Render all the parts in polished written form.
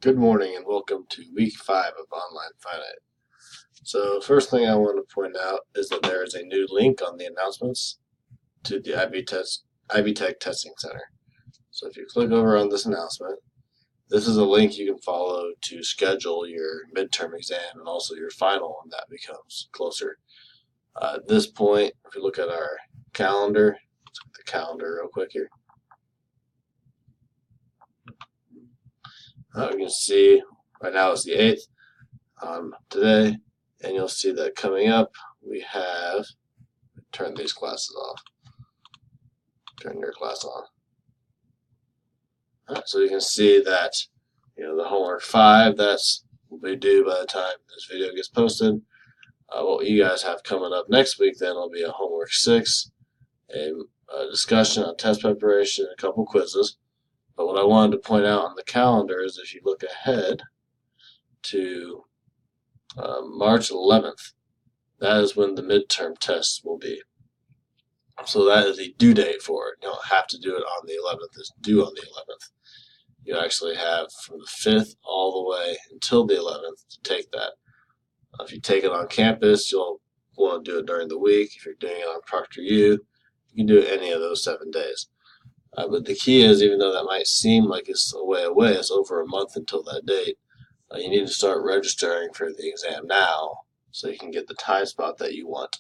Good morning and welcome to week 5 of Online Finite. So first thing I want to point out is that there is a new link on the announcements to the Ivy Tech Testing Center. So if you click over on this announcement, this is a link you can follow to schedule your midterm exam and also your final when that becomes closer. At this point, if you look at our calendar, let's look at the calendar real quick here. You can see right now it's the 8th today, and you'll see that coming up we have, turn these classes off, turn your class on. So you can see that the homework 5 that's will be due by the time this video gets posted. What you guys have coming up next week then will be a homework 6, a discussion on test preparation, and a couple quizzes. But what I wanted to point out on the calendar is if you look ahead to March 11th, that is when the midterm tests will be. So that is a due date for it. You don't have to do it on the 11th. It's due on the 11th. You actually have from the 5th all the way until the 11th to take that. If you take it on campus, you'll want to do it during the week. If you're doing it on ProctorU, you can do it any of those 7 days. But the key is, even though that might seem like it's a way away, it's over a month until that date. You need to start registering for the exam now so you can get the time spot that you want.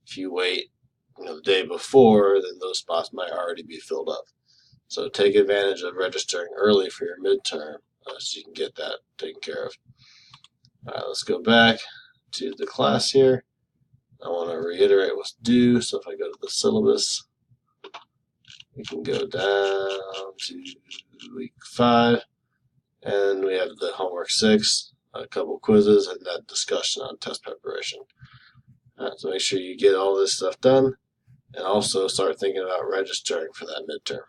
If you wait the day before, then those spots might already be filled up. So take advantage of registering early for your midterm so you can get that taken care of. All right, let's go back to the class here. I want to reiterate what's due. So if I go to the syllabus, we can go down to week 5, and we have the homework 6, a couple quizzes, and that discussion on test preparation. So make sure you get all this stuff done, and also start thinking about registering for that midterm.